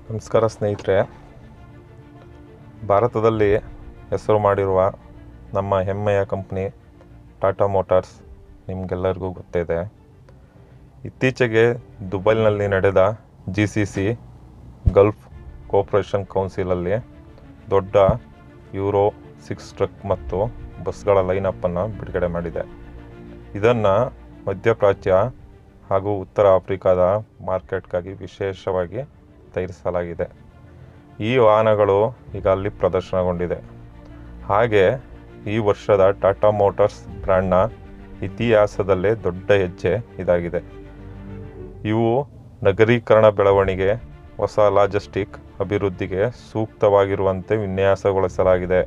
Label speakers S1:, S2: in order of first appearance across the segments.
S1: ನಮಸ್ಕಾರ ಸ್ನೇಹಿತರೆ. ಭಾರತದಲ್ಲಿ ಹೆಸರು ಮಾಡಿರುವ ನಮ್ಮ ಹೆಮ್ಮೆಯ ಕಂಪ್ನಿ ಟಾಟಾ ಮೋಟಾರ್ಸ್ ನಿಮಗೆಲ್ಲರಿಗೂ ಗೊತ್ತಿದೆ. ಇತ್ತೀಚೆಗೆ ದುಬೈನಲ್ಲಿ ನಡೆದ GCC ಗಲ್ಫ್ ಕೋಆಪರೇಷನ್ ಕೌನ್ಸಿಲಲ್ಲಿ ದೊಡ್ಡ ಯೂರೋ 6 ಟ್ರಕ್ ಮತ್ತು ಬಸ್ಗಳ ಲೈನಪ್ಪನ್ನು ಬಿಡುಗಡೆ ಮಾಡಿದೆ. ಇದನ್ನು ಮಧ್ಯಪ್ರಾಚ್ಯ ಹಾಗೂ ಉತ್ತರ ಆಫ್ರಿಕಾದ ಮಾರ್ಕೆಟ್ಗಾಗಿ ವಿಶೇಷವಾಗಿ ತಯಾರಿಸಲಾಗಿದೆ. ಈ ವಾಹನಗಳು ಈಗ ಅಲ್ಲಿ ಪ್ರದರ್ಶನಗೊಂಡಿದೆ. ಹಾಗೆ ಈ ವರ್ಷದ ಟಾಟಾ ಮೋಟಾರ್ಸ್ ಬ್ರ್ಯಾಂಡ್ನ ಇತಿಹಾಸದಲ್ಲೇ ದೊಡ್ಡ ಹೆಜ್ಜೆ ಇದಾಗಿದೆ. ಇವು ನಗರೀಕರಣ ಬೆಳವಣಿಗೆ, ಹೊಸ ಲಾಜಿಸ್ಟಿಕ್ ಅಭಿವೃದ್ಧಿಗೆ ಸೂಕ್ತವಾಗಿರುವಂತೆ ವಿನ್ಯಾಸಗೊಳಿಸಲಾಗಿದೆ.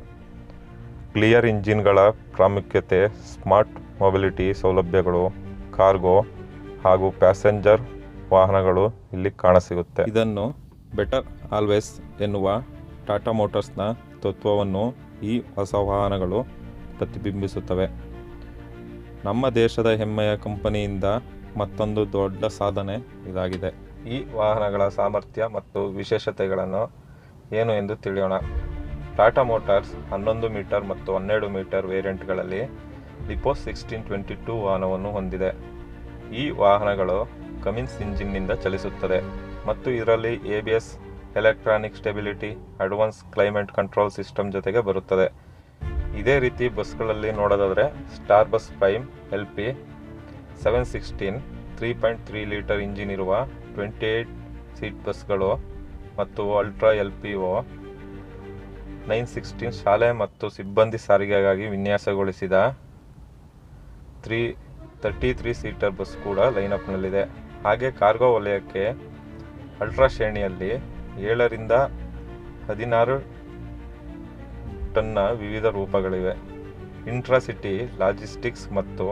S1: ಕ್ಲಿಯರ್ ಇಂಜಿನ್ಗಳ ಪ್ರಾಮುಖ್ಯತೆ, ಸ್ಮಾರ್ಟ್ ಮೊಬಿಲಿಟಿ ಸೌಲಭ್ಯಗಳು, ಕಾರ್ಗೋ ಹಾಗೂ ಪ್ಯಾಸೆಂಜರ್ ವಾಹನಗಳು ಇಲ್ಲಿ ಕಾಣಸಿಗುತ್ತೆ. ಇದನ್ನು ಬೆಟರ್ ಆಲ್ವೇಸ್ ಎನ್ನುವ ಟಾಟಾ ಮೋಟಾರ್ಸ್ನ ತತ್ವವನ್ನು ಈ ಹೊಸ ವಾಹನಗಳು ಪ್ರತಿಬಿಂಬಿಸುತ್ತವೆ. ನಮ್ಮ ದೇಶದ ಹೆಮ್ಮೆಯ ಕಂಪನಿಯಿಂದ ಮತ್ತೊಂದು ದೊಡ್ಡ ಸಾಧನೆ ಇದಾಗಿದೆ. ಈ ವಾಹನಗಳ ಸಾಮರ್ಥ್ಯ ಮತ್ತು ವಿಶೇಷತೆಗಳನ್ನು ಏನು ಎಂದು ತಿಳಿಯೋಣ. ಟಾಟಾ ಮೋಟಾರ್ಸ್ 11 ಮೀಟರ್ ಮತ್ತು 12 ಮೀಟರ್ ವೇರಿಯಂಟ್ಗಳಲ್ಲಿ ಲಿಪೋ 1622 ವಾಹನವನ್ನು ಹೊಂದಿದೆ. ಈ ವಾಹನಗಳು ಕಮಿನ್ಸ್ ಇಂಜಿನ್ನಿಂದ ಚಲಿಸುತ್ತದೆ ಮತ್ತು ಇದರಲ್ಲಿ ABS, electronic stability, advance climate control system ಜೊತೆಗೆ ಬರುತ್ತದೆ. ಇದೇ ರೀತಿ ಬಸ್ಗಳಲ್ಲಿ ನೋಡೋದಾದರೆ star bus prime LP 716 3.3 litre engine ಇರುವ 28 ಸೀಟ್ ಬಸ್ಗಳು ಮತ್ತು ಅಲ್ಟ್ರಾ LPO 916 ಶಾಲೆ ಮತ್ತು ಸಿಬ್ಬಂದಿ ಸಾರಿಗೆಗಾಗಿ ವಿನ್ಯಾಸಗೊಳಿಸಿದ 33 ಸೀಟರ್ ಬಸ್ ಕೂಡ ಲೈನಪ್ನಲ್ಲಿದೆ. ಹಾಗೆ ಕಾರ್ಗೋ ವಲಯಕ್ಕೆ ಅಲ್ಟ್ರಾ ಶ್ರೇಣಿಯಲ್ಲಿ 7 ರಿಂದ 16 ಟನ್ನ ವಿವಿಧ ರೂಪಗಳಿವೆ. ಇಂಟ್ರಾಸಿಟಿ ಲಾಜಿಸ್ಟಿಕ್ಸ್ ಮತ್ತು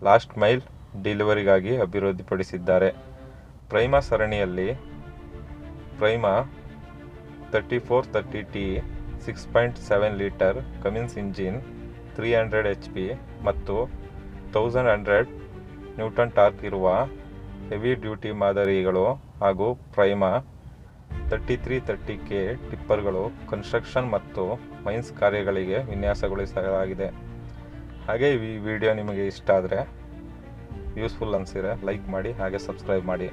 S1: ಲಾಸ್ಟ್ ಮೈಲ್ ಡೆಲಿವರಿಗಾಗಿ ಅಭಿವೃದ್ಧಿಪಡಿಸಿದ್ದಾರೆ. ಪ್ರೈಮಾ ಸರಣಿಯಲ್ಲಿ Prima 3430T 6.7 litre Cummins engine 300 HP ಮತ್ತು 1100 ನ್ಯೂಟನ್ ಟಾರ್ಕ್ ಇರುವ ಹೆವಿ ಡ್ಯೂಟಿ ಮಾದರಿಗಳು ಹಾಗೂ ಪ್ರೈಮಾ 3330K ಟಿಪ್ಪರ್ಗಳು ಕನ್ಸ್ಟ್ರಕ್ಷನ್ ಮತ್ತು ಮೈನ್ಸ್ ಕಾರ್ಯಗಳಿಗೆ ವಿನ್ಯಾಸಗೊಳಿಸಲಾಗಿದೆ. ಹಾಗೆ ಈ ವಿಡಿಯೋ ನಿಮಗೆ ಇಷ್ಟ ಆದರೆ ಯೂಸ್ಫುಲ್ ಅನಿಸಿದರೆ ಲೈಕ್ ಮಾಡಿ, ಹಾಗೆ ಸಬ್ಸ್ಕ್ರೈಬ್ ಮಾಡಿ.